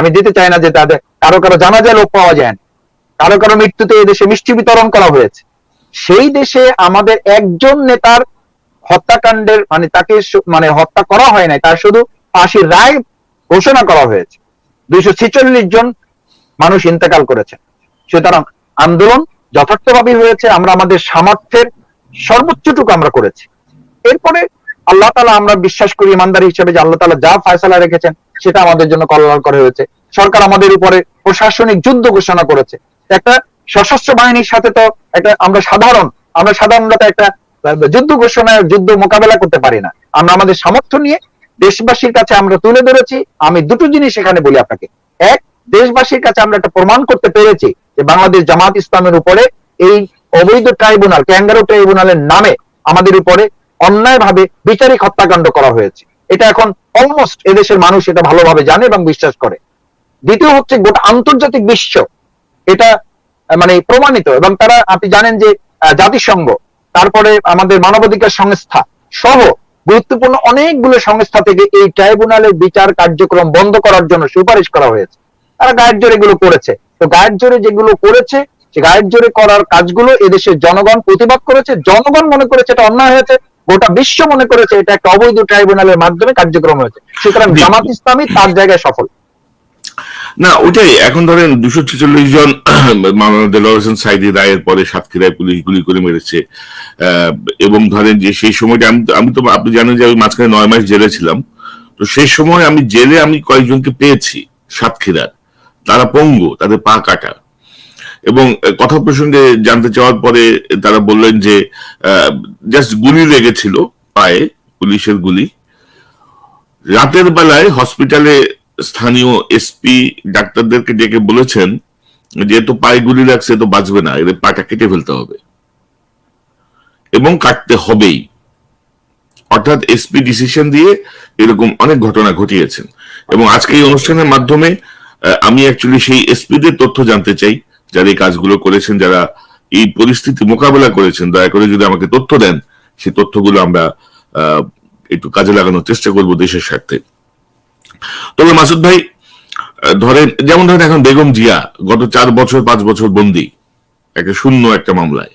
আমি দিতে চাই না যে তাদের কারো কারো জানাজায় লোক পাওয়া যায় না, কারো কারো মৃত্যুতে এই দেশে মিষ্টি বিতরণ করা হয়েছে। সেই দেশে আমাদের একজন নেতার হত্যাকাণ্ডের মানে তাকে মানে হত্যা করা হয় নাই, তার শুধু ফাঁসির রায় ঘোষণা করা হয়েছে। 246 জন মানুষ ইন্তেকাল করেছে। সুতরাং আন্দোলন যথার্থভাবে হয়েছে, আমরা আমাদের সামর্থ্যের সর্বোচ্চটুকু আমরা করেছি। এরপরে আল্লাহ তাআলা, আমরা বিশ্বাস করি ইমানদার হিসেবে যে আল্লাহ তাআলা যা ফয়সালা রেখেছেন সেটা আমাদের জন্য কল্যাণকর হয়েছে। সরকার আমাদের উপরে প্রশাসনিক যুদ্ধ ঘোষণা করেছে। একটা সশস্ত্র বাহিনীর সাথে তো একটা আমরা সাধারণত একটা যুদ্ধ ঘোষণায় যুদ্ধ মোকাবেলা করতে পারি না। আমরা আমাদের সামর্থ্য নিয়ে দেশবাসীর কাছে আমরা তুলে ধরেছি। আমি দুটো জিনিস এখানে বলি আপনাকে। এক, দেশবাসীর কাছে আমরা একটা প্রমাণ করতে পেরেছি যে বাংলাদেশ জামাত ইসলামের উপরে এই অবৈধ ট্রাইব্যুনাল, ক্যাঙ্গারু ট্রাইব্যুনালের নামে আমাদের উপরে অন্যায়ভাবে বিচারিক হত্যাকাণ্ড করা হয়েছে। এটা এখন অলমোস্ট এদেশের মানুষ এটা ভালোভাবে জানে এবং বিশ্বাস করে। দ্বিতীয় হচ্ছে, গোটা আন্তর্জাতিক বিশ্ব এটা মানে প্রমাণিত, এবং তারা, আপনি জানেন যে জাতিসংঘ, তারপরে আমাদের মানবাধিকার সংস্থা সহ গুরুত্বপূর্ণ অনেকগুলো সংস্থা থেকে এই ট্রাইব্যুনালের বিচার কার্যক্রম বন্ধ করার জন্য সুপারিশ করা হয়েছে। তারা গায়ের জোরে এগুলো করেছে। তো গায়ের জোরে যেগুলো করেছে, সে গায়ের জোরে করার কাজগুলো এদেশের জনগণ প্রতিবাদ করেছে। জনগণ মনে করেছে এটা অন্যায় হয়েছে, গোটা বিশ্ব মনে করেছে এটা একটা অবৈধ ট্রাইব্যুনালের মাধ্যমে কার্যক্রম হয়েছে। সুতরাং জামাত ইসলামী তার জায়গায় সফল না। ওইটাই, এখন ধরেন 246 জন মাওলানা দেলোয়ার হোসেন সাঈদী রায়ের পরে সাতক্ষীরায় পুলিশ গুলি করে মেরেছে, এবং ধরেন যে সেই সময়টা আমি তো, আপনি জানেন যে আমি মাঝখানে 9 মাস জেলে ছিলাম। তো সেই সময় আমি জেলে কয়েকজনকে পেয়েছি সাতক্ষীরার, তারা পঙ্গু, তাদের পা কাটা। এবং কথা প্রসঙ্গে জানতে চাওয়ার পরে তারা বললেন যে জাস্ট গুলি লেগেছিল পায়ে, পুলিশের গুলি। রাতের বেলায় হসপিটালে স্থানীয় এসপি ডাক্তারদেরকে ডেকে বলেছেন যে তো পায়ে গুলি লাগছে, তো বাঁচবে না, এদের পাটা কেটে ফেলতে হবে, এবং কাটতে হবেই। অর্থাৎ এসপি ডিসিশন দিয়ে এরকম অনেক ঘটনা ঘটিয়েছেন। এবং আজকে এই অনুষ্ঠানের মাধ্যমে আমি অ্যাকচুয়ালি সেই এসপিদের তথ্য জানতে চাই, যারা এই কাজগুলো করেছেন, যারা এই পরিস্থিতি মোকাবেলা করেছেন। দয়া করে যদি আমাকে তথ্য দেন, সেই তথ্যগুলো আমরা একটু কাজে লাগানোর চেষ্টা করব দেশের স্বার্থে। তবে মাসুদ ভাই, যেমন ধরেন এখন বেগম জিয়া গত 4 বছর 5 বছর বন্দী একটা শূন্য একটা মামলায়।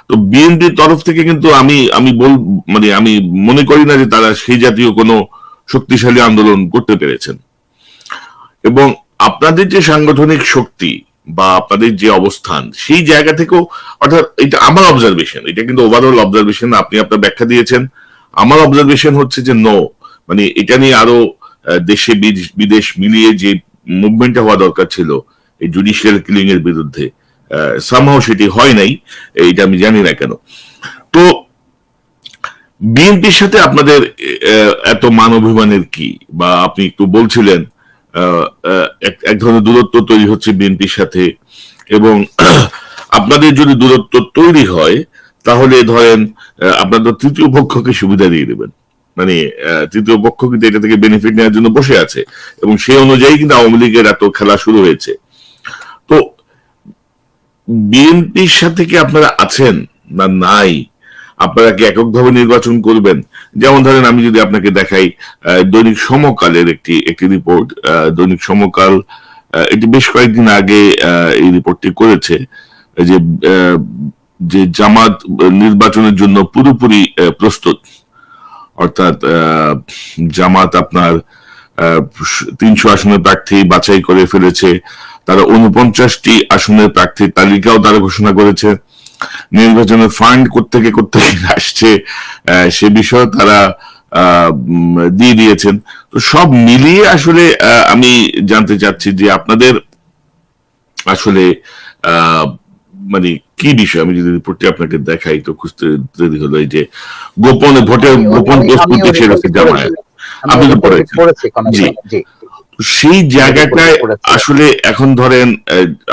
তো বিএনপির তরফ থেকে কিন্তু আমি মনে করি না যে তারা সেই জাতীয় কোনো শক্তিশালী আন্দোলন করতে পেরেছেন। এবং আপনাদের যে সাংগঠনিক শক্তি বা আপনাদের যে অবস্থান, সেই জায়গা থেকেও, অর্থাৎ এটা আমার অবজারভেশন, এটা কিন্তু ওভারঅল অবজারভেশন, আপনি আপনার ব্যাখ্যা দিয়েছেন। আমার অবজারভেশন হচ্ছে যে এটা নিয়ে আরো দেশে বিদেশ মিলিয়ে যে মুভমেন্টটা হওয়া দরকার ছিল এই জুডিশিয়াল কিলিং এর বিরুদ্ধে, সামহাও সেটি হয় নাই। এইটা আমি জানি না কেন। তো বিএনপির সাথে আপনাদের এত মান অভিমানের কি, বা আপনি একটু বলছিলেন এক ধরনের দূরত্ব তৈরি হচ্ছে বিএনপির সাথে, এবং আপনাদের যদি দূরত্ব তৈরি হয় তাহলে ধরেন আপনাদের তৃতীয় পক্ষকে সুবিধা দিয়ে দেবেন। মানে তৃতীয় পক্ষ কিন্তু এটা থেকে বেনিফিট নেওয়ার জন্য বসে আছে, এবং সেই অনুযায়ী কিন্তু আওয়ামী লীগের এত খেলা শুরু হয়েছে। তো বিএনপির সাথে কি আপনারা আছেন না নাই? আপনারা কি এককভাবে নির্বাচন করবেন? যেমন ধরেন আমি যদি আপনাকে দেখাই দৈনিক সমকালের একটি রিপোর্ট, দৈনিক সমকাল এটি বেশ কয়েকদিন আগে এই রিপোর্টটি করেছে যে জামাত নির্বাচনের জন্য পুরোপুরি প্রস্তুত। অর্থাৎ জামাত আপনার 300 আসনের প্রার্থী বাছাই করে ফেলেছে, তারা 49টি আসনের প্রার্থীর তালিকাও তারা ঘোষণা করেছে। নির্বাচনের ফান্ড কোত্থেকে আসছে সে বিষয়ে তারা দিয়ে দিয়েছেন। তো সব মিলিয়ে আসলে আমি জানতে চাচ্ছি যে আপনাদের আসলে মানে কি বিষয়। আমি যদি রিপোর্টটি আপনাকে দেখাই তো খুঁজতে দেরি হলো। এই যে গোপন ভোটের গোপন প্রস্তুতি সেরেছে জামায়াত, আপনি তো পড়েছেন। জি, সেই জায়গাটায় আসলে এখন ধরেন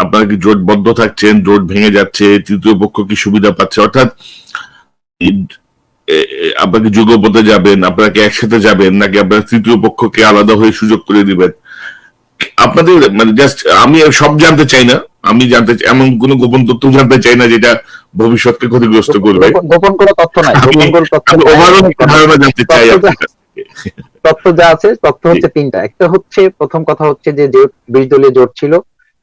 আপনারা কি জোটবদ্ধ থাকছেন, জোট ভেঙে যাচ্ছে, তৃতীয় পক্ষ কি সুবিধা পাচ্ছে? অর্থাৎ আপনাকে যুগপথে যাবেন, আপনারা কি একসাথে যাবেন, নাকি আপনারা তৃতীয় পক্ষকে আলাদা হয়ে সুযোগ করে দিবেন? আপনাদের মানে জাস্ট আমি সব জানতে চাই না, আমি জানতে চাই এমন কোন গোপন তথ্য জানতে চাই না যেটা ভবিষ্যৎকে ক্ষতিগ্রস্ত করবে। গোপন কোনো তথ্য নাই, গোপন কোনো তথ্য ওভারঅল ধারণা জানতে চাই আপনার কাছে। তথ্য যা আছে, তথ্য হচ্ছে তিনটা। একটা হচ্ছে, প্রথম কথা হচ্ছে যে জোট 20 দলীয় জোট ছিল,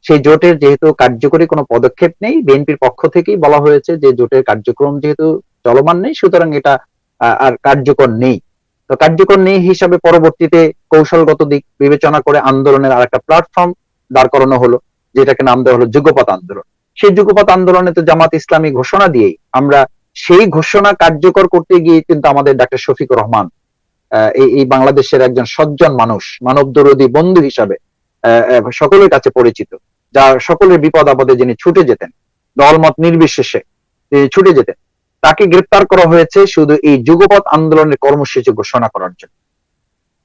সেই জোটের যেহেতু কার্যকরী কোনো পদক্ষেপ নেই, বিএনপির পক্ষ থেকেই বলা হয়েছে যে জোটের কার্যক্রম যেহেতু চলমান নেই, সুতরাং এটা আর কার্যকর নেই। তো কার্যকর নেই হিসাবে পরবর্তীতে কৌশলগত দিক বিবেচনা করে আন্দোলনের আর একটা প্ল্যাটফর্ম দাঁড় করানো হলো, যেটাকে নাম দেওয়া হলো যুগপৎ আন্দোলন। সেই যুগপৎ আন্দোলনে তো জামাত ইসলামী ঘোষণা দিয়েই আমরা সেই ঘোষণা কার্যকর করতে গিয়ে কিন্তু আমাদের ডাক্তার শফিকুর রহমান, এই বাংলাদেশের একজন সজ্জন মানুষ, মানবদরদী বন্ধু হিসাবে সকলের কাছে পরিচিত, যার সকলের বিপদ আপদে যিনি ছুটে যেতেন, দলমত নির্বিশেষে তিনি ছুটে যেতেন, তাকে গ্রেপ্তার করা হয়েছে শুধু এই যুগপৎ আন্দোলনের কর্মসূচি ঘোষণা করার জন্য।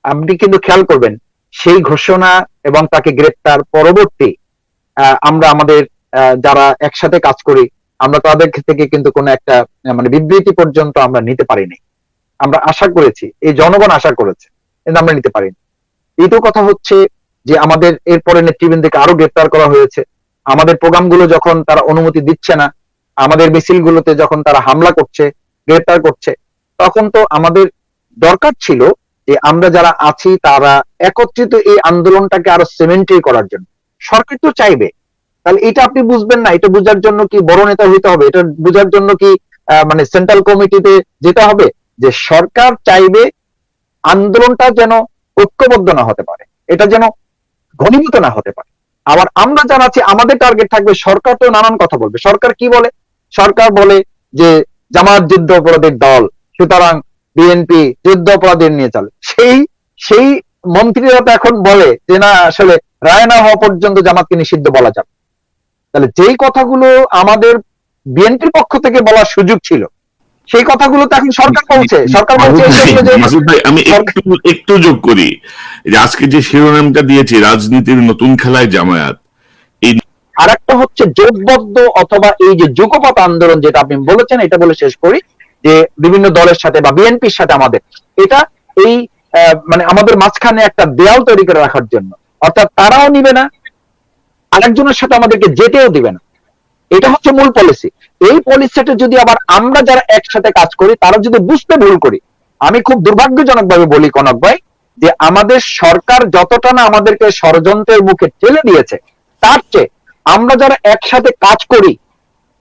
আপনি কিন্তু খেয়াল করবেন, সেই ঘোষণা এবং তাকে গ্রেপ্তার পরবর্তী আমরা আমাদের যারা একসাথে কাজ করি, আমরা তাদের থেকে কিন্তু কোনো একটা মানে বিবৃতি পর্যন্ত আমরা নিতে পারিনি। আমরা আশা করেছি, এই জনগণ আশা করেছে, কিন্তু আমরা নিতে পারিনি। দ্বিতীয় কথা হচ্ছে যে আমাদের এরপরে নেতৃবৃন্দকে আরো গ্রেপ্তার করা হয়েছে। আমাদের প্রোগ্রামগুলো যখন তারা অনুমতি দিচ্ছে না, আমাদের মিছিলগুলোতে যখন তারা হামলা করছে, গ্রেপ্তার করছে, তখন তো আমাদের দরকার ছিল যে আমরা যারা আছি তারা একত্রিত এই আন্দোলনটাকে আরো সিমেন্টারি করার জন্য। সরকার তো চাইবে, তাহলে এটা আপনি বুঝবেন না? এটা বোঝার জন্য কি বড় নেতা হইতে হবে? এটা বোঝার জন্য কি মানে সেন্ট্রাল কমিটিতে যেতে হবে? যে সরকার চাইবে আন্দোলনটা যেন ঐক্যবদ্ধ না হতে পারে, এটা যেন ঘনীভূত না হতে পারে। আবার আমরা জানাচ্ছি আমাদের টার্গেট থাকবে, সরকার তো নানান কথা বলবে। সরকার কি বলে? সরকার বলে যে জামাত যুদ্ধ অপরাধীর দল, সুতরাং বিএনপি যুদ্ধ অপরাধীর নিয়ে চলে। সেই সেই মন্ত্রীরা তো এখন বলে যে না, আসলে রায় না হওয়া পর্যন্ত জামাতকে নিষিদ্ধ বলা যাবে। তাহলে যেই কথাগুলো আমাদের বিএনপির পক্ষ থেকে বলার সুযোগ ছিল, সেই কথাগুলো তো এখন সরকার বলছে। সরকার বলছে মাসুদ ভাই, আমি একটু যোগ করি যে আজকে যে শিরোনামটা দিয়েছে, রাজনীতির নতুন খেলায় জামায়াত, এই আর একটা হচ্ছে জোটবদ্ধ অথবা এই যে যুগপৎ আন্দোলন যেটা আপনি বলেছেন, এটা বলে শেষ করি যে বিভিন্ন দলের সাথে বা বিএনপির সাথে আমাদের এটা এই মানে আমাদের মাঝখানে একটা দেয়াল তৈরি করে রাখার জন্য, অর্থাৎ তারাও নিবে না, আরেকজনের সাথে আমাদেরকে যেতেও দিবে না। এটা হচ্ছে মূল পলিসি। এই পলিসিটা যদি আবার আমরা যারা একসাথে কাজ করি তারা যদি বুঝতে ভুল করি, আমি খুব দুর্ভাগ্যজনক ভাবে বলি কনক ভাই, যে আমাদের সরকার যতটা না আমাদেরকে ষড়যন্ত্রের মুখে ঠেলে দিয়েছে, তার চেয়ে আমরা যারা একসাথে কাজ করি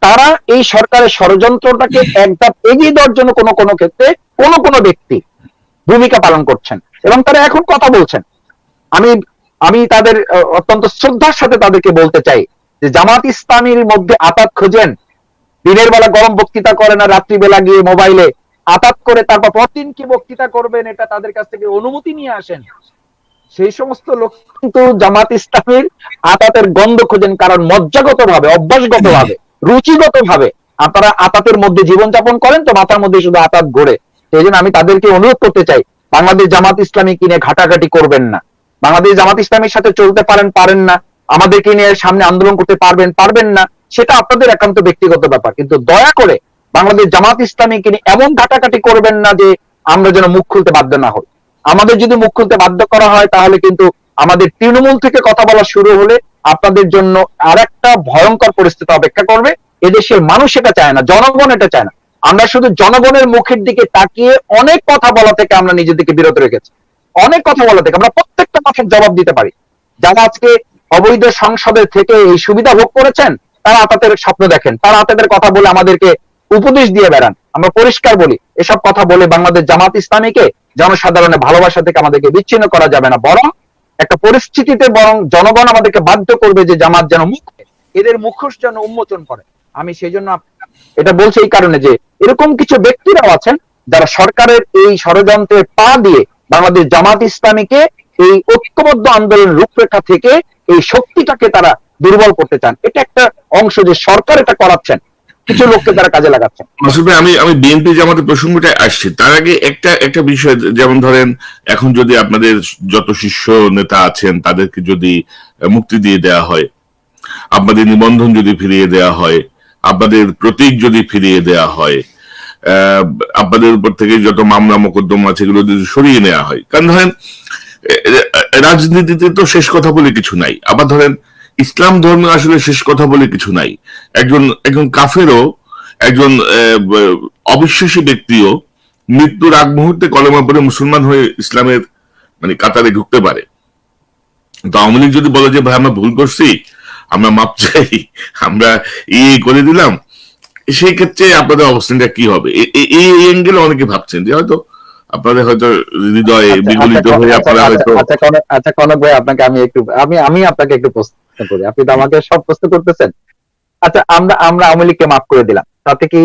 তারা এই সরকারের ষড়যন্ত্রটাকে এক ধাপ এগিয়ে দেওয়ার জন্য কোনো কোনো ক্ষেত্রে কোনো কোনো ব্যক্তি ভূমিকা পালন করছেন এবং তারা এখন কথা বলছেন। আমি আমি তাদের অত্যন্ত শ্রদ্ধার সাথে তাদেরকে বলতে চাই যে জামাত ইসলামীর মধ্যে আতাত খোঁজেন, দিনের বেলা গরম বক্তৃতা করে না, রাত্রিবেলা গিয়ে মোবাইলে আতাত করে তারপর প্রতিদিন কি বক্তৃতা করবেন এটা তাদের কাছ থেকে অনুমতি নিয়ে আসেন। সেই সমস্ত লোক কিন্তু জামাত ইসলামীর আতাতের গন্ধ খোঁজেন, কারণ মজ্জাগত ভাবে, অভ্যাসগত ভাবে, রুচিগত ভাবে আপনারা আতাতের মধ্যে জীবনযাপন করেন, তো মাথার মধ্যে শুধু আতাত ঘোরে। সেই জন্য আমি তাদেরকে অনুরোধ করতে চাই, বাংলাদেশ জামাত ইসলামী কিনে ঘাটাঘাটি করবেন না। বাংলাদেশ জামাত ইসলামীর সাথে চলতে পারেন পারেন না, আমাদেরকে নিয়ে সামনে আন্দোলন করতে পারবেন পারবেন না, সেটা আপনাদের একান্ত ব্যক্তিগত ব্যাপার, কিন্তু দয়া করে বাংলাদেশ জামাত ইসলামী কিনে এমন ঘাটাঘাটি করবেন না যে আমরা যেন মুখ খুলতে বাধ্য না হই। আমাদের যদি মুখ খুলতে বাধ্য করা হয় তাহলে কিন্তু আমাদের তৃণমূল থেকে কথা বলা শুরু হলে আপনাদের জন্য আরেকটা ভয়ঙ্কর পরিস্থিতি অপেক্ষা করবে। এদেশের মানুষ এটা চায় না, জনগণ এটা চায় না। আমরা শুধু জনগণের মুখের দিকে তাকিয়ে অনেক কথা বলা থেকে আমরা নিজেদেরকে বিরত রেখেছি, অনেক কথা বলা থেকে। আমরা প্রত্যেকটা কথার জবাব দিতে পারি। যারা আজকে অবৈধ সংসদের থেকে এই সুবিধা ভোগ করেছেন তারা আতাতের স্বপ্ন দেখেন, তারা আতাতের কথা বলে আমাদেরকে উপদেশ দিয়ে বেড়ান। আমরা পরিষ্কার বলি, এসব কথা বলে বাংলাদেশ জামাত ইসলামীকে জনসাধারণের ভালোবাসা থেকে আমাদেরকে বিচ্ছিন্ন করা যাবে না, বরং একটা পরিস্থিতিতে বরং জনগণ আমাদেরকে বাধ্য করবে যে জামাত যেন এদের মুখোশ যেন উন্মোচন করে। আমি সেই জন্য এটা বলছি এই কারণে যে এরকম কিছু ব্যক্তিরাও আছেন যারা সরকারের এই ষড়যন্ত্রের পা দিয়ে বাংলাদেশ জামাত ইসলামীকে এই ঐক্যবদ্ধ আন্দোলনের রূপরেখা থেকে এই শক্তিটাকে তারা দুর্বল করতে চান। এটা একটা অংশ যে সরকার এটা করাচ্ছেন, কিছু লোককে তারা কাজে লাগাচ্ছেন। মাসুদ ভাই, আমি বিএনপি জামাতের প্রসঙ্গটা আসছি, তার আগে একটা বিষয়, যেমন ধরেন এখন যদি আপনাদের যত শীর্ষ নেতা আছেন তাদেরকে যদি মুক্তি দিয়ে দেওয়া হয়, আপনাদের নিবন্ধন যদি ফিরিয়ে দেওয়া হয়, আপনাদের প্রতীক যদি ফিরিয়ে দেওয়া হয়, আপনাদের উপর থেকে যত মামলা মোকদ্দমা আছে এগুলো যদি সরিয়ে নেওয়া হয়, কারণ ধরেন রাজনীতিতে তো শেষ কথা বলে কিছু নাই। আবার ধরেন ইসলাম ধর্মে আসলে শেষ কথা বলে কিছু নাই। একজন কাফেরও, একজন অবিশ্বাসী ব্যক্তিও মৃত্যুর আগ মুহূর্তে কলেমা পড়ে মুসলমান হয়ে ইসলামের মানে কাতারে ঢুকতে পারে। তো আওয়ামী লীগ যদি বলে যে ভাই আমরা ভুল করছি, আমরা মাপ চাই, আমরা করে দিলাম, সেই ক্ষেত্রে আপনাদের অবস্থানটা কি হবে? এই অ্যাঙ্গেলে অনেকে ভাবছেন যে হয়তো আপনাদের হয়তো হৃদয়ে বিগলিত হয়ে আপনারা হয়তো। আচ্ছা কনক ভাই, আপনাকে আমি আপনাকে একটু প্রশ্ন করি, আপনি তো আমাকে সব প্রশ্ন করতেছেন। আচ্ছা, আমরা আওয়ামী লীগকে মাফ করে দিলাম, তাতে কি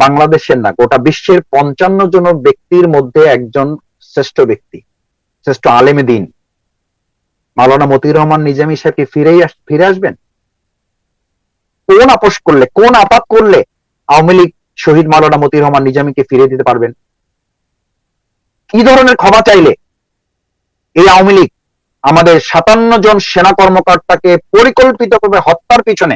বাংলাদেশের না গোটা বিশ্বের 55 জন ব্যক্তির মধ্যে একজন শ্রেষ্ঠ ব্যক্তি, শ্রেষ্ঠ আলেমে দ্বীন মাওলানা মতিউর রহমান নিজামী সাহেব কি ফিরে আসবেন? কোন আপোষ করলে, কোন আপাত করলে আওয়ামী লীগ শহীদ মাওলানা মতিউর রহমান নিজামীকে ফিরিয়ে দিতে পারবেন? কি ধরনের ক্ষমা চাইলে এই আওয়ামী লীগ আমাদের 57 জন সেনা কর্মকর্তাকে পরিকল্পিতভাবে হত্যার পিছনে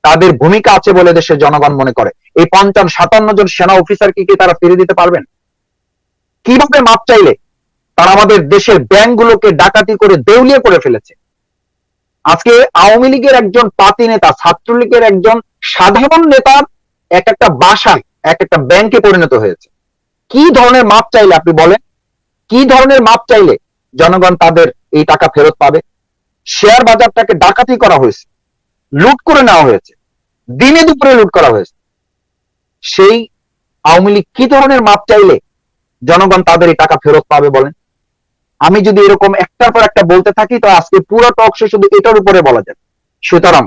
তাদের ভূমিকা আছে বলে দেশের জনগণ মনে করে, এই 57 জন সেনা অফিসারকে কি তারা ফিরিয়ে দিতে পারবেন? কিভাবে মাপ চাইলে? তারা আমাদের দেশের ব্যাংকগুলোকে ডাকাতি করে দেউলিয়া করে ফেলেছে। আজকে আওয়ামী লীগের একজন পাতি নেতা, ছাত্রলীগের একজন সাধারণ নেতার এক একটা বাসায় এক একটা ব্যাংকে পরিণত হয়েছে। কি ধরনের মাপ চাইলে আপনি বলেন, কি ধরনের মাপ চাইলে জনগণ তাদের এই টাকা ফেরত পাবে? শেয়ার বাজারটাকে ডাকাতি করা হয়েছে, লুট করে নেওয়া হয়েছে, দিনে দুপুরে লুট করা হয়েছে। সেই আওয়ামী লীগ কি ধরনের মাপ চাইলে জনগণ তাদের এই টাকা ফেরত পাবে বলেন? আমি যদি এরকম একটার পর একটা বলতে থাকি তো আজকে পুরো টক শো শুধু এটার উপরে বলা যাবে। সুতরাং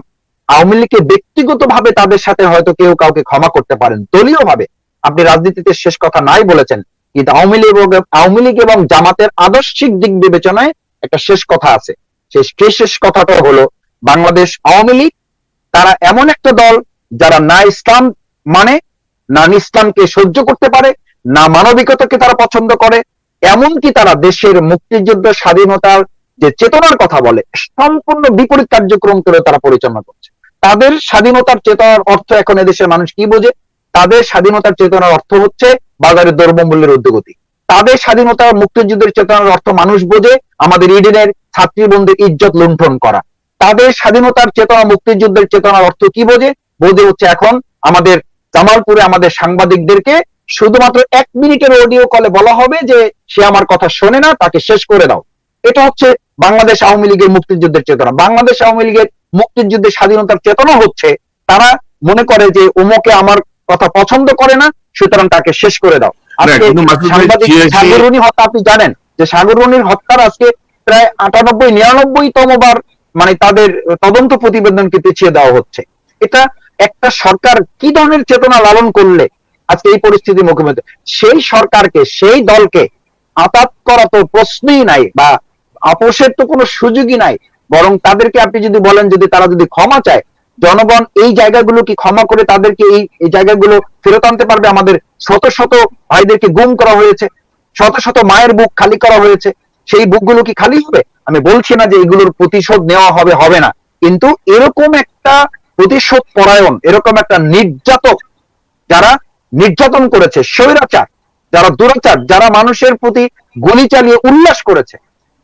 আওয়ামী লীগকে ব্যক্তিগতভাবে তাদের সাথে হয়তো কেউ কাউকে ক্ষমা করতে পারেন, দলীয় ভাবে আপনি রাজনীতিতে শেষ কথা নাই বলেছেন, কিন্তু আওয়ামী লীগ এবং জামাতের আদর্শিক দিক বিবেচনায় একটা শেষ কথা আছে। সেই শেষ কথাটা হলো, বাংলাদেশ আওয়ামী লীগ তারা এমন একটা দল যারা না ইসলাম মানে, না ইসলামকে সহ্য করতে পারে, না মানবিকতাকে তারা পছন্দ করে, এমনকি তারা দেশের মুক্তিযুদ্ধ স্বাধীনতার যে চেতনার কথা বলে সম্পূর্ণ বিপরীত কার্যক্রম করে তারা পরিচালনা করছে। তাদের স্বাধীনতার চেতনার অর্থ এখন এদেশের মানুষ কি বোঝে? তাদের স্বাধীনতার চেতনার অর্থ হচ্ছে বাজারের দ্রব্যমূল্যের ঊর্ধ্বগতি। তাদের স্বাধীনতার মুক্তিযুদ্ধের চেতনার অর্থ মানুষ বোঝে আমাদের ইডেনের ছাত্রী বন্ধুর ইজ্জত লুণ্ঠন করা। তাদের স্বাধীনতার চেতনা, মুক্তিযুদ্ধের চেতনার অর্থ কি বোঝে? হচ্ছে এখন আমাদের জামালপুরে আমাদের সাংবাদিকদেরকে শুধুমাত্র 1 মিনিটের অডিও কলে বলা হবে যে সে আমার কথা শোনে না, তাকে শেষ করে দাও। এটা হচ্ছে বাংলাদেশ আওয়ামী লীগের মুক্তিযুদ্ধের চেতনা। বাংলাদেশ আওয়ামী লীগের মুক্তিযুদ্ধের স্বাধীনতার চেতনা হচ্ছে তারা মনে করে যে ওমকে আমার কথা পছন্দ করে না, সুতরাং তাকে শেষ করে দাও। আজকে সাংবাদিক সাগররুনি হত্যা, আপনি জানেন যে সাগররুনির হত্যার আজকে প্রায় 98-99তম বার মানে তাদের তদন্ত প্রতিবেদনকে পিছিয়ে দেওয়া হচ্ছে। এটা একটা সরকার কি ধরনের চেতনা লালন করলে আজকে এই পরিস্থিতির মুখোমুখি? সেই সরকারকে, সেই দলকে আপাত করা তো প্রশ্নই নাই, বা আপোষের তো কোনো সুযোগই নাই। বরং তাদেরকে আপনি যদি বলেন, যদি তারা যদি ক্ষমা চায়, জনগণ এই জায়গাগুলো কি ক্ষমা করে তাদেরকে এই জায়গাগুলো ফেরত আনতে পারবে? আমাদের শত শত ভাইদেরকে গুম করা হয়েছে, শত শত মায়ের বুক খালি করা হয়েছে, সেই বুকগুলো কি খালি হবে? আমি বলছি না যে এগুলোর প্রতিশোধ নেওয়া হবে না, কিন্তু এরকম একটা প্রতিশোধ পরায়ণ, এরকম একটা নির্যাতক, যারা নির্যাতন করেছে, স্বৈরাচার, যারা দুরাচার, যারা মানুষের প্রতি গুলি চালিয়ে উল্লাস করেছে,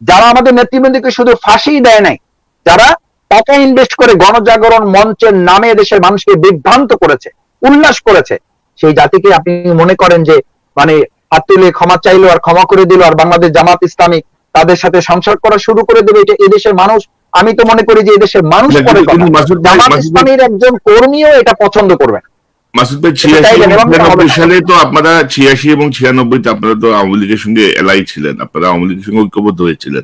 যারা আমাদের নেতৃবৃন্দকে শুধু ফাঁসি দেয় নাই, যারা টাকা ইনভেস্ট করে গণজাগরণ মঞ্চের নামে দেশের মানুষকে বিভ্রান্ত করেছে, উল্লাস করেছে, সেই জাতিকে আপনি মনে করেন যে মানে হাত তুলে ক্ষমা চাইলো আর ক্ষমা করে দিল আর বাংলাদেশ জামাত ইসলামী তাদের সাথে সংসার করা শুরু করে দেবে? এটা এদেশের মানুষ, আমি তো মনে করি যে এদেশের মানুষ পরে জামাত ইসলামীর একজন কর্মীও এটা পছন্দ করবে। মাসুদ ভাই, 86 সালে তো আপনারা 86 এবং 96-তে আপনারা তো আওয়ামী লীগের সঙ্গে এলাই ছিলেন, আপনারা আওয়ামী লীগের সঙ্গে ঐক্যবদ্ধ হয়েছিলেন।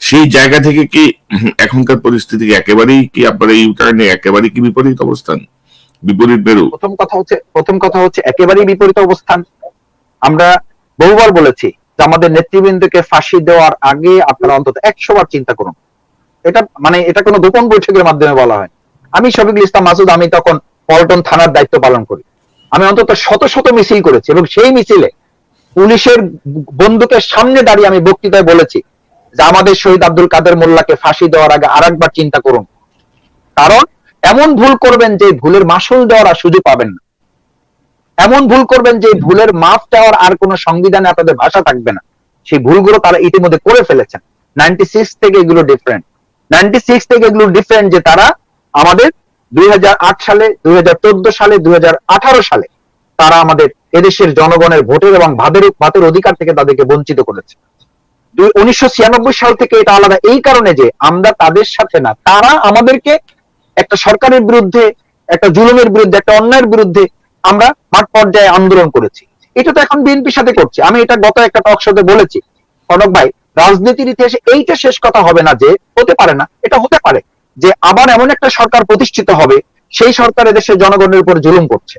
সেই জায়গা থেকে কি এখনকার পরিস্থিতি একেবারেই কি আপনারা এই কারণে একেবারেই কি বিপরীত অবস্থান, বিপরীত মেরু? প্রথম কথা হচ্ছে একেবারেই বিপরীত অবস্থান। আমরা বহুবার বলেছি যে আমাদের নেতৃবৃন্দকে ফাঁসি দেওয়ার আগে আপনারা অন্তত 100 বার চিন্তা করুন। এটা কোনো গোপন বৈঠকের মাধ্যমে বলা হয়। আমি শফিকুল ইসলাম মাসুদ, আমি তখন পল্টন থানার দায়িত্ব পালন করি। আমি অন্তত শত শত মিছিল করেছি এবং সেই মিছিলে পুলিশের বন্দুকের সামনে দাঁড়িয়ে আমি বক্তৃতায় বলেছি যে আমাদের শহীদ আব্দুল কাদের মোল্লাকে ফাঁসি দেওয়ার আগে আরেকবার চিন্তা করুন, কারণ এমন ভুল করবেন যে ভুলের মাসুল দেওয়ার আর সুযোগ পাবেন না, এমন ভুল করবেন যে ভুলের মাফ চাওয়ার আর কোনো সংবিধানে আপনাদের ভাষা থাকবে না। সেই ভুলগুলো তারা ইতিমধ্যে করে ফেলেছেন। 96 থেকে এগুলো ডিফারেন্ট যে তারা আমাদের 2008 সালে, 2014 সালে, 2018 সালে তারা আমাদের এদেশের জনগণের ভোটের এবং ভাতের অধিকার থেকে তাদেরকে বঞ্চিত করেছে। 1996 সাল থেকে এটা আলাদা এই কারণে যে আমরা তাদের সাথে না, তারা আমাদেরকে একটা সরকারের বিরুদ্ধে, একটা জুলুমের বিরুদ্ধে, একটা অন্যায়ের বিরুদ্ধে আমরা মাঠ পর্যায়ে আন্দোলন করেছি। এটা তো এখন বিএনপির সাথে করছে। আমি এটা গত একটা টক শোতে বলেছি, কনক ভাই, রাজনীতির ইতিহাসে এইটা শেষ কথা হবে না, যে হতে পারে না, এটা হতে পারে যে আবার এমন একটা সরকার প্রতিষ্ঠিত হবে, সেই সরকার দেশের জনগণের উপর জুলুম করছে,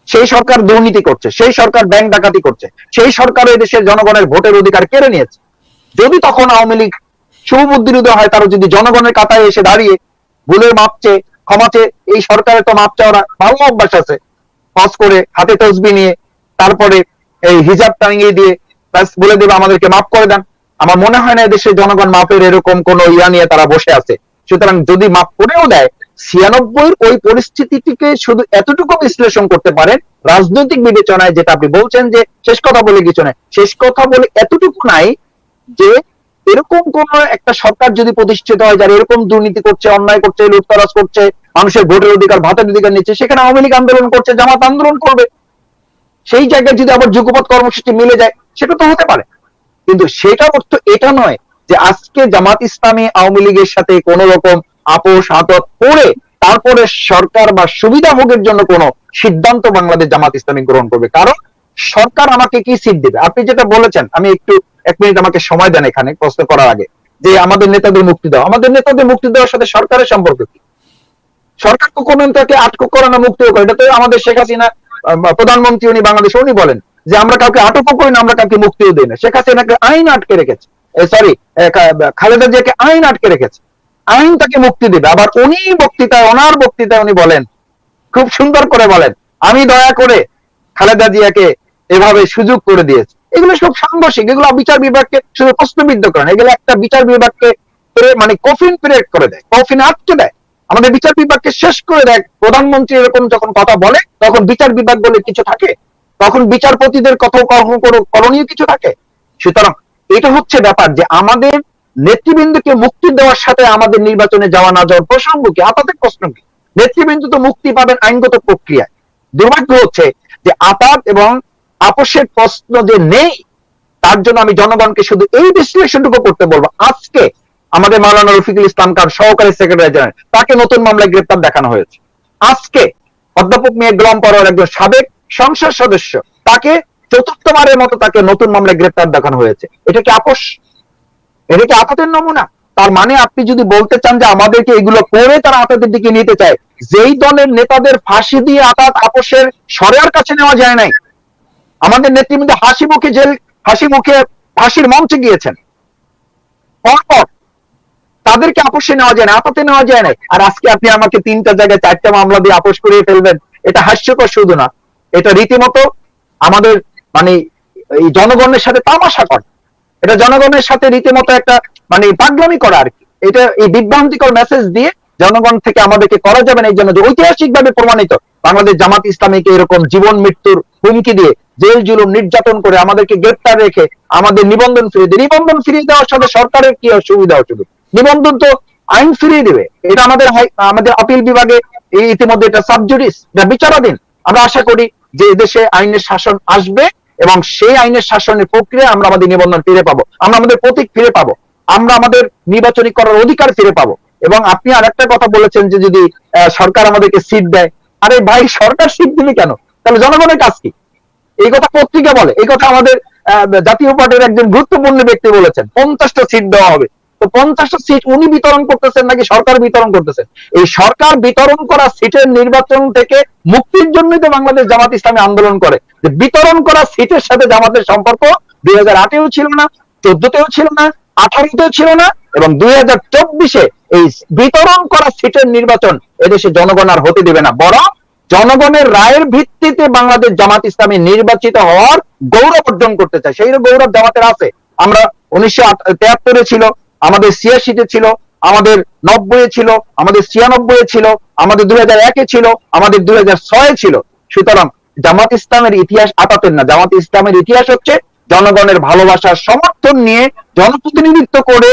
সেই সরকার দুর্নীতি করছে, সেই সরকার ব্যাংক ডাকাতি করছে, সেই সরকার দেশের জনগণের ভোটের অধিকার কেড়ে নিয়েছে। যদি তখন আওয়ামী লীগ শুভবুদ্ধির উদয় হয়, তারা যদি জনগণের কাতায় এসে দাঁড়িয়ে ভুলের মাপ চেয়ে, ক্ষমা চেয়ে, এই সরকারের তো মাপ চাওয়ার ভালো অভ্যাস আছে, হজ করে হাতে তসবি নিয়ে তারপরে এই হিজাব টাঙিয়ে দিয়ে বলে দেবে আমাদেরকে মাফ করে দেন, আমার মনে হয় না দেশের জনগণ মাপের এরকম কোন ইয়া নিয়ে তারা বসে আছে। সুতরাং যদি মাফ করেও দেয়, 96 ওই পরিস্থিতিটিকে শুধু এতটুকু বিশ্লেষণ করতে পারেন রাজনৈতিক বিবেচনায়, যেটা আপনি বলছেন যে শেষ কথা বলে কিছু নাই, শেষ কথা বলে এতটুকু নাই যে এরকম কোন একটা সরকার যদি প্রতিষ্ঠিত হয় যারা এরকম দুর্নীতি করছে, অন্যায় করছে, লুটতরাজ করছে, মানুষের ভোটের অধিকার, ভাতের অধিকার নিচ্ছে, সেখানে আওয়ামী লীগ আন্দোলন করছে, জামাত আন্দোলন করবে, সেই জায়গায় যদি আবার যুগপৎ কর্মসূচি মিলে যায়, সেটা তো হতে পারে। কিন্তু সেটা অর্থ এটা নয় যে আজকে জামাত ইসলামী আওয়ামী লীগের সাথে কোন রকম আপোষ আঁতত করে তারপরে সরকার বা সুবিধা ভোগের জন্য কোন সিদ্ধান্ত বাংলাদেশ জামাত ইসলামী গ্রহণ করবে। কারণ সরকার আমাকে কি সিট দেবে? আপনি যেটা বলেছেন, আমি একটু 1 মিনিট আমাকে সময় দেন এখানে প্রশ্ন করার আগে, যে আমাদের নেতাদের মুক্তি দাও। আমাদের নেতাদের মুক্তি দেওয়ার সাথে সরকারের সম্পর্ক কি? সরকার তো কোন নেতাকে আটক করে না, মুক্তিও করে। এটা তো আমাদের শেখ হাসিনা প্রধানমন্ত্রী, উনি বাংলাদেশে উনি বলেন যে আমরা কাউকে আটকও করি না, আমরা কাউকে মুক্তিও দিই না। শেখ হাসিনাকে আইন আটকে রেখেছে, সরি খালেদা জিয়াকে আইন আটকে রেখেছে, আইন তাকে মুক্তি দিবে। আবার উনি বক্তৃতায়, ওনার বক্তৃতায় উনি বলেন, খুব সুন্দর করে বলেন, আমি দয়া করে খালেদা জিয়াকে এভাবে সুযোগ করে দিয়েছি। এগুলো সব সাংঘর্ষিক, এগুলো বিচার বিভাগকে শুধু প্রশ্নবিদ্ধ করেন, এগুলো একটা বিচার বিভাগকে মানে কফিন পিরিয়ড করে দেয়, কফিনে আটকে দেয়, আমাদের বিচার বিভাগকে শেষ করে দেয়। প্রধানমন্ত্রী এরকম যখন কথা বলে তখন বিচার বিভাগ বলে কিছু থাকে, তখন বিচারপতিদের কথাও করণীয় কিছু থাকে। সুতরাং এটা হচ্ছে ব্যাপার যে আমাদের নেতৃবৃন্দকে মুক্তি দেওয়ার সাথে আমাদের নির্বাচনে যাওয়া না যাওয়ার প্রসঙ্গ কি, আপাতত প্রশ্ন কি? নেতৃবৃন্দ তো মুক্তি পাবেন আইনগত প্রক্রিয়ায়। দুর্ভাগ্য হচ্ছে যে আপাত এবং আপোষের প্রশ্ন যে নেই, তার জন্য আমি জনগণকে শুধু এই বিশ্লেষণটুকু করতে বলবো, আজকে আমাদের মাওলানা রফিকুল ইসলাম খান সহকারী সেক্রেটারি জেনারেল, তাকে নতুন মামলায় গ্রেপ্তার দেখানো হয়েছে। আজকে অধ্যাপক মিয়া গোলাম পরোয়ার একজন সাবেক সংসদ সদস্য, তাকে চতুর্থবারের মতো তাকে নতুন মামলায় গ্রেপ্তার দেখানো হয়েছে। এটা কি আপোষ? এটা কি আপাতের নমুনা? তার মানে আপনি যদি বলতে চান যে আমাদেরকে এগুলো করে তারা আপাতের দিকে নিতে চায়, যেই দলের নেতাদের ফাঁসি দিয়ে আপাত আপোষের সরেয়ার কাছে নেওয়া যায় নাই, আমাদের নেতৃবৃন্দ হাসি মুখে ফাঁসির মঞ্চে গিয়েছেন, পরপর তাদেরকে আপোষে নেওয়া যায় না, আপাতে নেওয়া যায় না। আর আজকে আপনি আমাকে 3টা জায়গায় 4টা মামলা দিয়ে আপোষ করিয়ে ফেলবেন, এটা হাস্যকর শুধু না, এটা রীতিমতো আমাদের মানে এই জনগণের সাথে তামাশা করা, এটা জনগণের সাথে রীতিমতো একটা মানে পাগলামি করা আর কি। এটা এই বিভ্রান্তিকর মেসেজ দিয়ে জনগণ থেকে আমাদেরকে করা যাবে না। এই জন্য যে ঐতিহাসিকভাবে প্রমাণিত বাংলাদেশ জামাত ইসলামীকে এরকম জীবন মৃত্যুর হুমকি দিয়ে, জেল জুলুম নির্যাতন করে আমাদেরকে গ্রেপ্তার রেখে আমাদের নিবন্ধন ফিরিয়ে দিয়ে, নিবন্ধন ফিরিয়ে দেওয়ার সাথে সরকারের কি সুবিধা অসুবিধা? নিবন্ধন তো আইন ফিরিয়ে দিবে, এটা আমাদের আপিল বিভাগে ইতিমধ্যে এটা সাবজুডিস, এটা বিচারাধীন। আমরা আশা করি যে এদেশে আইনের শাসন আসবে এবং সেই আইনের শাসনের প্রক্রিয়া আমরা আমাদের নিবন্ধন ফিরে পাবো, আমরা আমাদের প্রতীক ফিরে পাবো, আমরা আমাদের নির্বাচনী করার অধিকার ফিরে পাবো। এবং আপনি আরেকটা কথা বলেছেন যে যদি সরকার আমাদেরকে সিট দেয়, আরে ভাই সরকার সিট দিবে কেন? তাহলে জনগণের কাজ কি? এই কথা পত্রিকা বলে, এই কথা আমাদের জাতীয় পার্টির একজন গুরুত্বপূর্ণ ব্যক্তি বলেছেন, 50টা সিট দেওয়া হবে। তো 50টা সিট উনি বিতরণ করতেছেন নাকি সরকার বিতরণ করতেছেন? এই সরকার বিতরণ করা সিটের নির্বাচন থেকে মুক্তির জন্যই তো বাংলাদেশ জামাত ইসলামী আন্দোলন করে। যে বিতরণ করা সিটের সাথে জামাতের সম্পর্ক 2008-এও ছিল না, 14-তেও ছিল না, 18-তেও ছিল না, এবং 2024-এ এই বিতরণ করা সিটের নির্বাচন এদেশে জনগণ আর হতে দেবে না। বরং জনগণের রায়ের ভিত্তিতে বাংলাদেশ জামাত ইসলামী নির্বাচিত হওয়ার গৌরব অর্জন করতে চায়। সেই গৌরব জামাতের আছে। আমরা 1973-এ ছিল, আমাদের 86-তে ছিল, আমাদের 90-এ ছিল, আমাদের 96-এ ছিল, আমাদের 2001-এ ছিল, আমাদের 2006-এ ছিল। সুতরাং জামাত ইসলামের ইতিহাস আপাতের না, জামাত ইসলামের ইতিহাস হচ্ছে জনগণের ভালোবাসার সমর্থন নিয়ে জনপ্রতিনিধিত্ব করে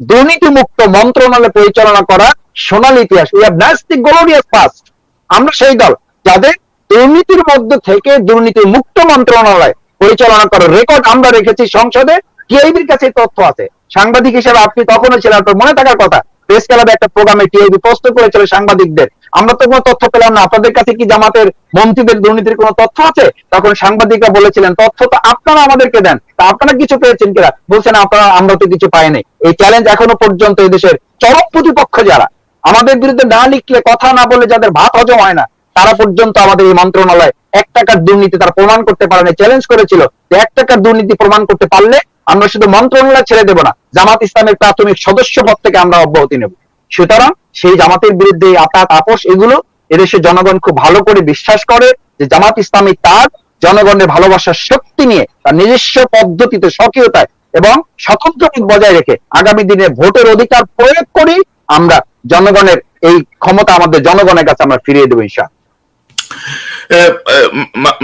দুর্নীতি মুক্ত মন্ত্রণালয় পরিচালনা করা সোনালী ইতিহাস। We have nice the glorious past. আমরা সেই দল যাদের দুর্নীতির মধ্যে থেকে দুর্নীতি মুক্ত মন্ত্রণালয় পরিচালনা করার রেকর্ড আমরা রেখেছি সংসদে। টিআইবির কাছে তথ্য আছে। সাংবাদিক হিসেবে আপনি তখনও ছিলেন, আপনার মনে থাকার কথা, প্রেস ক্লাবে একটা প্রোগ্রামে টিআইবি প্রশ্ন করেছিল সাংবাদিকদের, আমরা তো কোনো তথ্য পেলাম না, আপনাদের কাছে কি জামাতের মন্ত্রীদের দুর্নীতির কোনো তথ্য আছে? তখন সাংবাদিকরা বলেছিলেন তথ্য তো আপনারা আমাদেরকে দেন, তা আপনারা কিছু পেয়েছেন কিনা? বলছেন আপনারা, আমরা তো কিছু পাইনি। এই চ্যালেঞ্জ এখনো পর্যন্ত এই দেশের চরম প্রতিপক্ষ যারা, আমাদের বিরুদ্ধে না লিখলে, কথা না বলে যাদের ভাত হজম হয় না, তারা পর্যন্ত আমাদের এই মন্ত্রণালয় 1 টাকার দুর্নীতি তারা প্রমাণ করতে পারেনি। চ্যালেঞ্জ করেছিল যে 1 টাকার দুর্নীতি প্রমাণ করতে পারলে আমরা শুধু মন্ত্রণালয় ছেড়ে দেব না, জামাত ইসলামের প্রাথমিক সদস্য পদ থেকে আমরা অব্যাহতি নেব। সুতরাং সেই জামাতের বিরুদ্ধে আতাত আপোষ, এগুলো এদেশের জনগণ খুব ভালো করে বিশ্বাস করে যে জামাত ইসলামী তার জনগণের ভালোবাসার শক্তি নিয়ে, তার নিজস্ব পদ্ধতিতে, স্বকীয়তায় এবং স্বতন্ত্রতা বজায় রেখে আগামী দিনে ভোটের অধিকার প্রয়োগ করি আমরা জনগণের এই ক্ষমতা আমাদের জনগণের কাছে আমরা ফিরিয়ে দেবো ইনশাআল্লাহ।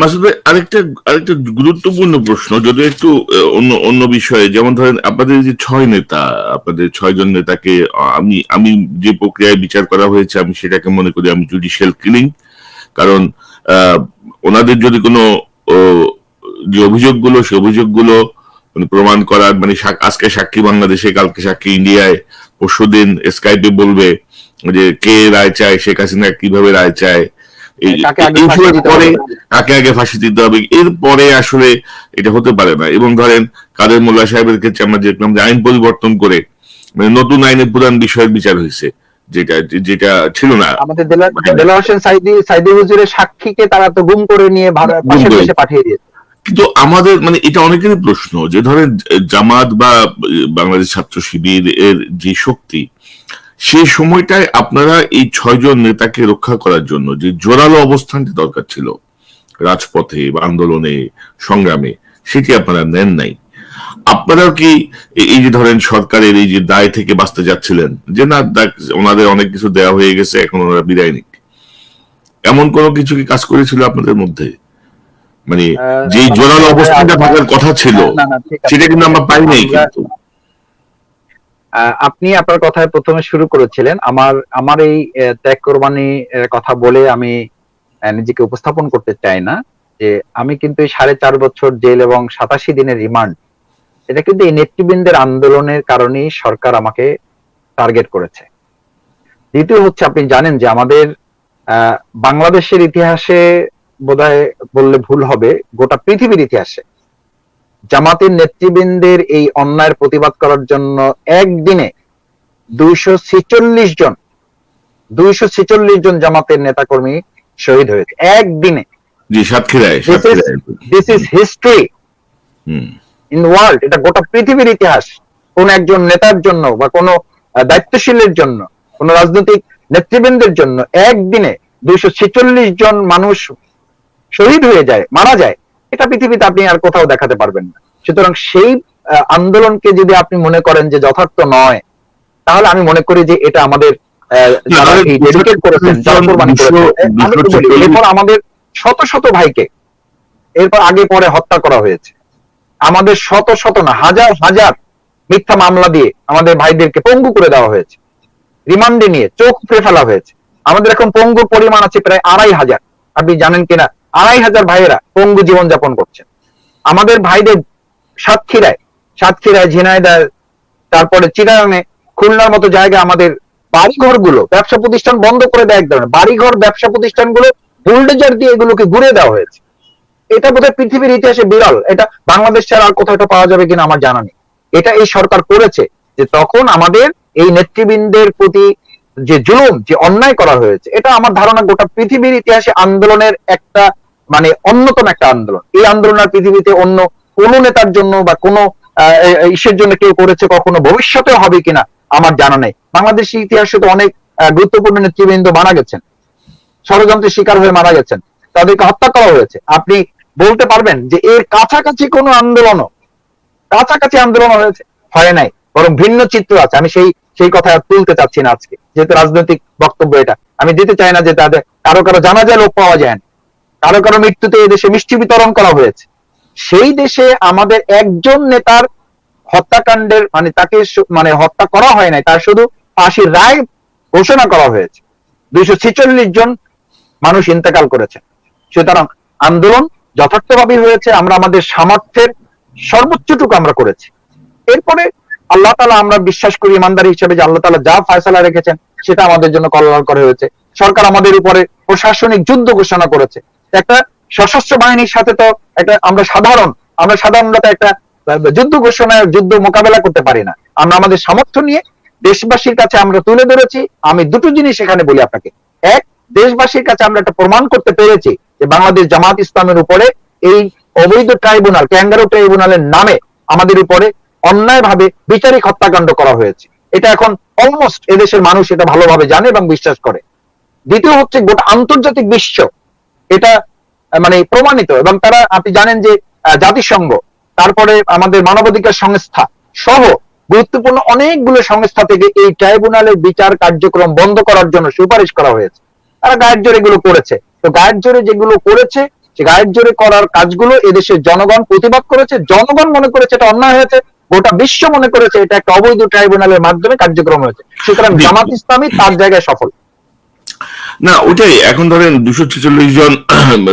মাসুদ ভাই, আরেকটা গুরুত্বপূর্ণ প্রশ্ন, যদি একটু অন্য বিষয়ে, যেমন ধরেন আপনাদের যে 6 নেতা, আপনাদের 6 জন নেতাকে আমি যে প্রক্রিয়ায় বিচার করা হয়েছে, আমি সেটাকে মনে করি আমি জুডিশিয়াল কিলিং। কারণ ওনাদের যদি কোনো যে অভিযোগগুলো, সে অভিযোগগুলো প্রমাণ করার, মানে আজকে সাক্ষী বাংলাদেশে, কালকে সাক্ষী ইন্ডিয়ায়, পরশুদিন স্কাইপে বলবে যে কে রায় চায়, শেখ হাসিনা কিভাবে রায় চায়, কাকে আগে ফাঁসি দিতে হবে, এরপরে আসলে এটা হতে পারে না। এবং ধরেন কাদের মোল্লা সাহেবের ক্ষেত্রে আমরা দেখলাম যে আইন পরিবর্তন করে মানে নতুন আইনে প্রধান বিষয়ের বিচার হয়েছে, যেটা ছিল না। আমাদের দেলোয়ার হোসেন সাইদি হুজুরের সাক্ষীকে তারা তো গুম করে নিয়ে পাশের দেশে পাঠিয়ে দিয়েছে। কিন্তু আমাদের মানে এটা অনেকেরই প্রশ্ন যে ধরেন জামাত বা বাংলাদেশ ছাত্র শিবির এর যে শক্তি, সেই সময়টায় আপনারা এই 6 জন নেতাকে রক্ষা করার জন্য যে জোরালো অবস্থানটি দরকার ছিল রাজপথে বা আন্দোলনে, সংগ্রামে, সেটি আপনারা নেন নাই। আপনারাও কি এই যে ধরেন সরকারের এই যে দায় থেকে বাঁচতে যাচ্ছিলেন, যে না ওনাদের অনেক কিছু দেওয়া হয়ে গেছে, এখন ওনারা বিদায় নিক, এমন কোনো কিছু কি কাজ করেছিল আপনাদের মধ্যে? মানে যে জোরালো অবস্থানটা থাকার কথা ছিল সেটা কিন্তু আমরা পাই নাই। কিন্তু আপনি আপনার কথায় প্রথমে শুরু করেছিলেন আমার এই ত্যাগ কোরবানি কথা বলে আমি নিজেকে উপস্থাপন করতে চাই না যে আমি কিন্তু এই 4.5 বছর জেল এবং 87 দিনের রিমান্ড, এটা কিন্তু এই নেতৃবৃন্দের আন্দোলনের কারণেই সরকার আমাকে টার্গেট করেছে। দ্বিতীয় হচ্ছে, আপনি জানেন যে আমাদের বাংলাদেশের ইতিহাসে, বোধহয় বললে ভুল হবে, গোটা পৃথিবীর ইতিহাসে জামাতের নেতৃবৃন্দের এই অন্যায়ের প্রতিবাদ করার জন্য একদিনে 246 জন জামাতের নেতাকর্মী শহীদ হয়েছে একদিনে। This is history in world. এটা গোটা পৃথিবীর ইতিহাস। কোন একজন নেতার জন্য বা কোন দায়িত্বশীলের জন্য, কোন রাজনৈতিক নেতৃবৃন্দের জন্য একদিনে 246 জন মানুষ শহীদ হয়ে যায়, মারা যায়, এটা পৃথিবীতে আপনি আর কোথাও দেখাতে পারবেন না। সুতরাং সেই আন্দোলনকে যদি আপনি মনে করেন যে যথার্থ নয়, তাহলে আমি মনে করি যে এটা আমাদের ডেডিকেট করেছেন, এরপর আমাদের শত শত ভাইকে এরপর আগে পরে হত্যা করা হয়েছে। আমাদের শত শত না, হাজার হাজার মিথ্যা মামলা দিয়ে আমাদের ভাইদেরকে পঙ্গু করে দেওয়া হয়েছে, রিমান্ডে নিয়ে চোখ উপড়ে ফেলা হয়েছে। আমাদের এখন পঙ্গুর পরিমাণ আছে প্রায় 2,500। আপনি জানেন কিনা 2,500 ভাইয়েরা পঙ্গু জীবনযাপন করছেন। আমাদের ভাইদের সাতক্ষীরায়, ঝিনাইদহ, তারপরে চিটাগাঙে, খুলনার মতো জায়গায় আমাদের বাড়িঘর গুলো, ব্যবসা প্রতিষ্ঠান বন্ধ করে দেয়, এক ধরনের বাড়িঘর ব্যবসা প্রতিষ্ঠানগুলো বুলডোজার দিয়ে এগুলোকে ঘুরে দেওয়া হয়েছে। এটা বোধহয় পৃথিবীর ইতিহাসে বিরল। এটা বাংলাদেশ ছাড়া আর কোথাও এটা পাওয়া যাবে কিনা আমার জানা নেই। এটা এই সরকার করেছে যে তখন আমাদের এই নেতৃবৃন্দের প্রতি যে জুলুম, যে অন্যায় করা হয়েছে, এটা আমার ধারণা গোটা পৃথিবীর ইতিহাসে আন্দোলনের একটা মানে অন্যতম একটা আন্দোলন। এই আন্দোলন পৃথিবীতে অন্য কোন নেতার জন্য বা কোন ইসের জন্য কেউ করেছে কখনো, ভবিষ্যতেও হবে কিনা আমার জানা নেই। বাংলাদেশের ইতিহাসে তো অনেক গুরুত্বপূর্ণ নেতৃবৃন্দ মারা গেছেন, ষড়যন্ত্রের শিকার হয়ে মারা গেছেন, তাদেরকে হত্যা করা হয়েছে। আপনি বলতে পারবেন যে এর কাছাকাছি কোন আন্দোলন হয়েছে? হয় নাই, বরং ভিন্ন চিত্র আছে। আমি সেই কথা তুলতে চাচ্ছি না আজকে, যেহেতু রাজনৈতিক বক্তব্য এটা। আমি দিতে চাই না যে তাদের কারো জানাজায় লোক পাওয়া যায় না, কারো মৃত্যুতে এদেশে মিষ্টি বিতরণ করা হয়েছে। সেই দেশে আমাদের একজন নেতার হত্যাকাণ্ডের মানে তাকে মানে হত্যা করা হয় নাই, তার শুধু ফাঁসির রায় ঘোষণা করা হয়েছে। 246 জন মানুষ ইন্তেকাল করেছে। সুতরাং আন্দোলন যথার্থভাবে হয়েছে, আমরা আমাদের সামর্থ্যের সর্বোচ্চটুকু আমরা করেছি। এরপরে আল্লাহ তাআলা, আমরা বিশ্বাস করি ইমানদার হিসেবে যে আল্লাহ তাআলা যা ফয়সালা রেখেছেন সেটা আমাদের জন্য কল্যাণকর হয়েছে। সরকার আমাদের উপরে প্রশাসনিক যুদ্ধ ঘোষণা করেছে। একটা সশস্ত্র বাহিনীর সাথে তো আমরা সাধারণত একটা যুদ্ধ ঘোষণায় যুদ্ধ মোকাবেলা করতে পারি না। আমরা আমাদের সামর্থ্য নিয়ে দেশবাসীর কাছে আমরা তুলে ধরেছি। আমি দুটো জিনিস এখানে বলি আপনাকে। এক, দেশবাসীর কাছে আমরা একটা প্রমাণ করতে পেরেছি যে বাংলাদেশ জামাত ইসলামের উপরে এই অবৈধ ট্রাইব্যুনাল, ক্যাঙ্গারু ট্রাইব্যুনালের নামে আমাদের উপরে অন্যায়ভাবে বিচারিক হত্যাকাণ্ড করা হয়েছে। এটা এখন অলমোস্ট এদেশের মানুষ এটা ভালোভাবে জানে এবং বিশ্বাস করে। দ্বিতীয় হচ্ছে, গোটা আন্তর্জাতিক বিশ্ব এটা মানে প্রমাণিত, এবং তারা, আপনি জানেন যে জাতিসংঘ, তারপরে আমাদের মানবাধিকার সংস্থা সহ গুরুত্বপূর্ণ অনেকগুলো সংস্থা থেকে এই ট্রাইব্যুনালের বিচার কার্যক্রম বন্ধ করার জন্য সুপারিশ করা হয়েছে। তারা গায়ের জোরে এগুলো করেছে। তো গায়ের জোরে যেগুলো করেছে, সে গায়ের জোরে করার কাজগুলো এদেশের জনগণ প্রতিবাদ করেছে। জনগণ মনে করেছে এটা অন্যায় হয়েছে, গোটা বিশ্ব মনে করেছে এটা একটা অবৈধ ট্রাইব্যুনালের মাধ্যমে কার্যক্রম হয়েছে। সুতরাং জামাত ইসলামী তার জায়গায় সফল। না, ওটাই। এখন ধরেন 246 জন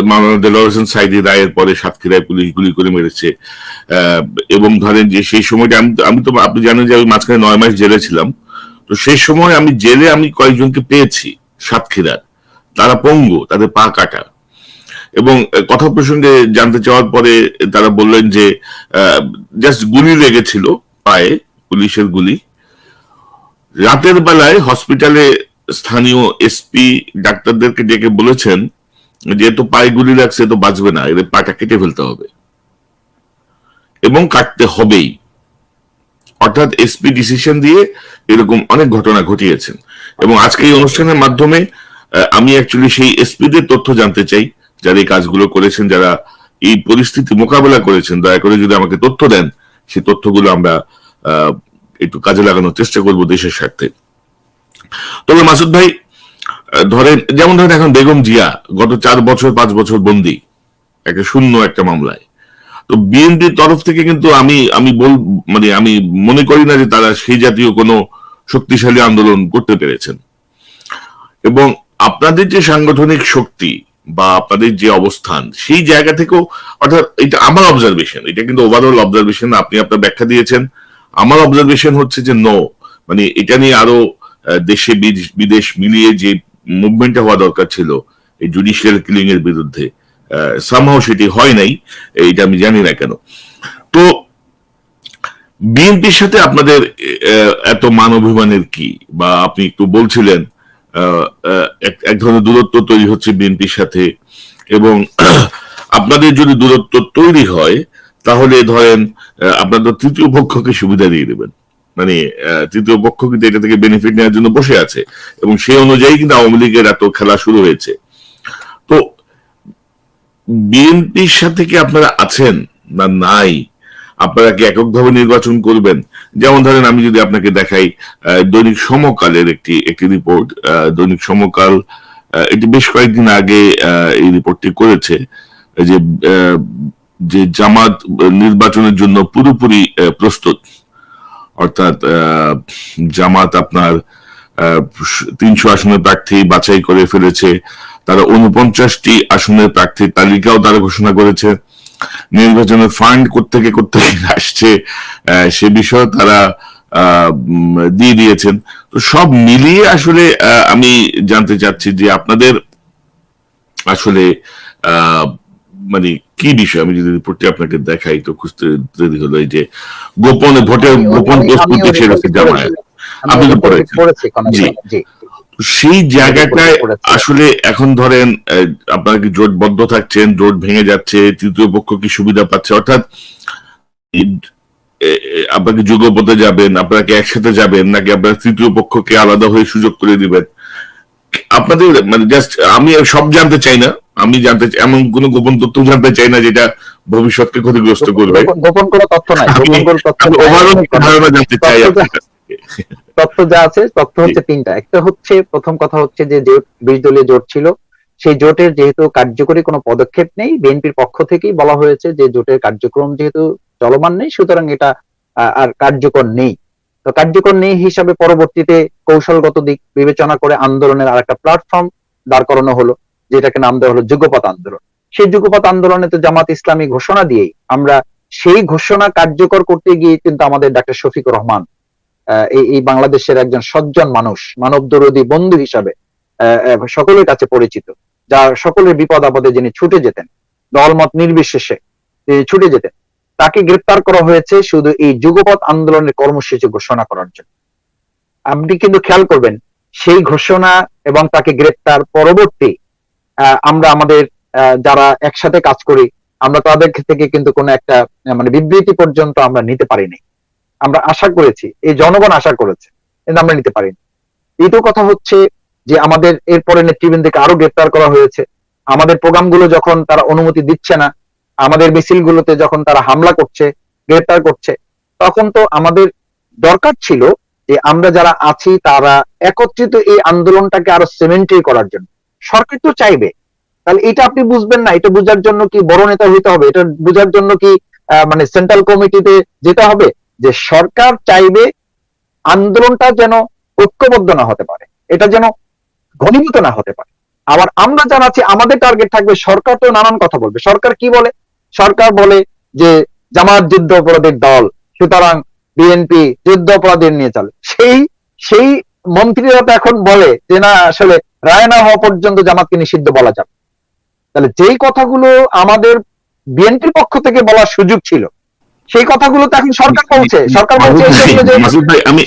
মাওলানা দেলোয়ার হোসেন সাঈদী রায়ের পরে সাতক্ষীরায় পুলিশ গুলি করে মেরেছে, এবং ধরেন যে সেই সময়টা আমি তো, আপনি জানেন যে আমি মাঝখানে 9 মাস জেলে ছিলাম। তো সেই সময় আমি জেলে কয়েকজনকে পেয়েছি সাতক্ষীরার, তারা পঙ্গু, তাদের পা কাটা। এবং কথা প্রসঙ্গে জানতে চাওয়ার পরে তারা বললেন যে জাস্ট গুলি লেগেছিল পায়ে, পুলিশের গুলি। রাতের বেলায় হসপিটালে স্থানীয় এসপি ডাক্তারদেরকে ডেকে বলেছেন যে তো পায়ে গুলি লাগছে, তো বাঁচবে না, এদের পাটা কেটে ফেলতে হবে, এবং কাটতে হবেই। অর্থাৎ এসপি ডিসিশন দিয়ে এরকম অনেক ঘটনা ঘটিয়েছেন। এবং আজকে এই অনুষ্ঠানের মাধ্যমে আমি অ্যাকচুয়ালি সেই এসপিদের তথ্য জানতে চাই, যারা এই কাজগুলো করেছেন, যারা এই পরিস্থিতি মোকাবেলা করেছেন। দয়া করে যদি আমাকে তথ্য দেন, সেই তথ্যগুলো আমরা একটু কাজে লাগানোর চেষ্টা করব দেশের স্বার্থে। তবে মাসুদ ভাই, যেমন ধরেন এখন বেগম জিয়া গত 4 বছর 5 বছর বন্দী একটা শূন্য একটা মামলায়। তো বিএনপির তরফ থেকে কিন্তু আমি মনে করি না যে তারা সেই জাতীয় কোনো শক্তিশালী আন্দোলন করতে পেরেছেন। এবং আপনাদের যে সাংগঠনিক শক্তি বা আপনাদের যে অবস্থান, সেই জায়গা থেকেও, অর্থাৎ এটা আমার অবজারভেশন, এটা কিন্তু ওভারঅল অবজারভেশন, আপনি আপনার ব্যাখ্যা দিয়েছেন। আমার অবজারভেশন হচ্ছে যে এটা নিয়ে আরো দেশে বিদেশ মিলিয়ে যে মুভমেন্টটা হওয়া দরকার ছিল এই জুডিশিয়াল কিলিং এর বিরুদ্ধে, সামহাও সেটি হয় নাই। এইটা আমি জানি না কেন। তো বিএনপির সাথে আপনাদের এত মান অভিমানের কি, বা আপনি একটু বলছিলেন এক ধরনের দূরত্ব তৈরি হচ্ছে বিএনপির সাথে, এবং আপনাদের যদি দূরত্ব তৈরি হয় তাহলে ধরেন আপনাদের তৃতীয় পক্ষকে সুবিধা দিয়ে দেবেন। তৃতীয় পক্ষ কিন্তু এটা থেকে বেনিফিট নেওয়ার জন্য বসে আছে, এবং সেই অনুযায়ী কিন্তু আওয়ামী লীগের এত খেলা শুরু হয়েছে। তো বিএনপির সাথে কি আপনারা আছেন না নাই? আপনারা কি এককভাবে নির্বাচন করবেন? যেমন ধরেন আমি যদি আপনাকে দেখাই দৈনিক সমকালের একটি রিপোর্ট, দৈনিক সমকাল এটি বেশ কয়েকদিন আগে এই রিপোর্টটি করেছে যে জামাত নির্বাচনের জন্য পুরোপুরি প্রস্তুত। অর্থাৎ জামাত আপনার 300 আসনের প্রার্থী বাছাই করে ফেলেছে, তারা 49টি আসনের প্রার্থীর তালিকাও তারা ঘোষণা করেছে। নির্বাচনের ফান্ড কোত্থেকে আসছে সে বিষয়ে তারা দিয়ে দিয়েছেন। তো সব মিলিয়ে আসলে আমি জানতে চাচ্ছি যে আপনাদের আসলে কি বিষয়। আমি যদি রিপোর্টটি আপনাকে দেখাই তো খুঁজতে দেরি হলো। এই যে গোপন প্রস্তুতি সেরেছে জামায়াত, আপনি তো পড়েছেন। জি, সেই জায়গাটায় আসলে এখন ধরেন আপনারা কি জোটবদ্ধ থাকছেন, জোট ভেঙে যাচ্ছে, তৃতীয় পক্ষ কি সুবিধা পাচ্ছে? অর্থাৎ আপনাকে যুগপথে যাবেন, আপনারা কি একসাথে যাবেন, নাকি আপনারা তৃতীয় পক্ষকে আলাদা হয়ে সুযোগ করে দিবেন? আপনাদের জাস্ট আমি সব জানতে চাই না, আমি জানতে চাই এমন কোন গোপন তথ্য জানতে চাই না যেটা ভবিষ্যৎকে ক্ষতিগ্রস্ত করবে। গোপন কোনো তথ্য নাই, ওভারঅল ধারণা জানতে চাই। তথ্য যা আছে, তথ্য হচ্ছে 3টা। একটা হচ্ছে, প্রথম কথা হচ্ছে যে 20 দলীয় জোট ছিল, সেই জোটের যেহেতু কার্যকরী কোনো পদক্ষেপ নেই, বিএনপির পক্ষ থেকেই বলা হয়েছে যে জোটের কার্যক্রম যেহেতু চলমান নেই, সুতরাং এটা আর কার্যকর নেই। তো কার্যকর নেই হিসাবে পরবর্তীতে কৌশলগত দিক বিবেচনা করে আন্দোলনের আরেকটা প্ল্যাটফর্ম দাঁড় করানো হলো। যেটাকে নাম দেওয়া হলো যুগপৎ আন্দোলন। সেই যুগপৎ আন্দোলনে তো জামাত ইসলামী ঘোষণা দিয়েই আমরা সেই ঘোষণা কার্যকর করতে গিয়ে কিন্তু আমাদের ডাক্তার শফিকুর রহমান এই বাংলাদেশের একজন সজ্জন মানুষ, মানব দরদী বন্ধু হিসাবে সকলের কাছে পরিচিত, যার সকলের বিপদ আপদে যিনি ছুটে যেতেন, দলমত নির্বিশেষে ছুটে যেতেন, তাকে গ্রেপ্তার করা হয়েছে শুধু এই যুগপৎ আন্দোলনের কর্মসূচি ঘোষণা করার জন্য। আপনি কিন্তু খেয়াল করবেন সেই ঘোষণা এবং তাকে গ্রেপ্তার পরবর্তী আমরা আমাদের যারা একসাথে কাজ করি আমরা তাদের থেকে কিন্তু কোনো একটা মানে বিবৃতি পর্যন্ত আমরা নিতে পারিনি। আমরা আশা করেছি, এই জনগণ আশা করেছে, কিন্তু আমরা নিতে পারিনি। দ্বিতীয় কথা হচ্ছে যে আমাদের এরপরে নেতৃবৃন্দকে আরো গ্রেপ্তার করা হয়েছে। আমাদের প্রোগ্রামগুলো যখন তারা অনুমতি দিচ্ছে না, আমাদের মিছিলগুলোতে যখন তারা হামলা করছে, গ্রেপ্তার করছে, তখন তো আমাদের দরকার ছিল যে আমরা যারা আছি তারা একত্রিত এই আন্দোলনটাকে আরো সিমেন্টারি করার জন্য। সরকার তো চাইবে, তাহলে এটা আপনি বুঝবেন না? এটা বুঝার জন্য কি বড় নেতা হইতে হবে? এটা বুঝার জন্য কি মানে সেন্ট্রাল কমিটিতে যেতে হবে? যে সরকার চাইবে আন্দোলনটা যেন ঐক্যবদ্ধ না হতে পারে, এটা যেন ঘনীভূত না হতে পারে। আবার আমরা যারা আছি আমাদের টার্গেট থাকবে, সরকার তো নানান কথা বলবে। সরকার কি বলে? সরকার বলে যে জামাত যুদ্ধ অপরাধীর দল, সুতরাং বিএনপি যুদ্ধ অপরাধীর নিয়ে চলে। সেই মন্ত্রীরা তো এখন বলে যে না, আসলে রায় না হওয়া পর্যন্ত জামাতকে নিষিদ্ধ বলা যাবে। তাহলে যেই কথাগুলো আমাদের বিএনপির পক্ষ থেকে বলার সুযোগ ছিল, সেই কথাগুলো তো এখন সরকার বলছে। সরকার বলছে মাসুদ ভাই, আমি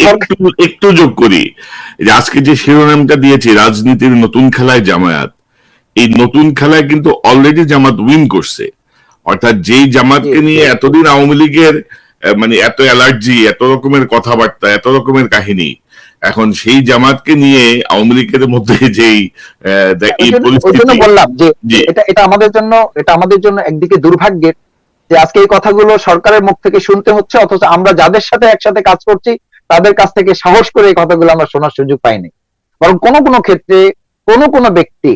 একটু যোগ করি যে আজকে যে শিরোনামটা দিয়েছি রাজনীতির নতুন খেলায় জামায়াত, এই নতুন খেলায় কিন্তু অলরেডি জামাত উইন করছে। অর্থাৎ যেই জামাতকে নিয়ে এতদিন আওয়ামী লীগের মানে এত অ্যালার্জি, এত রকমের কথাবার্তা, এত রকমের কাহিনী, এখন সেই জামাতকে নিয়ে আওয়ামী লীগের মধ্যে যেই বললাম যে এটা আমাদের জন্য একদিকে দুর্ভাগ্যের যে আজকে এই কথাগুলো সরকারের মুখ থেকে শুনতে হচ্ছে, অথচ আমরা যাদের সাথে একসাথে কাজ করছি তাদের কাছ থেকে সাহস করে এই কথাগুলো আমরা শোনার সুযোগ পাইনি। বরং কোনো কোনো ক্ষেত্রে কোনো কোনো ব্যক্তি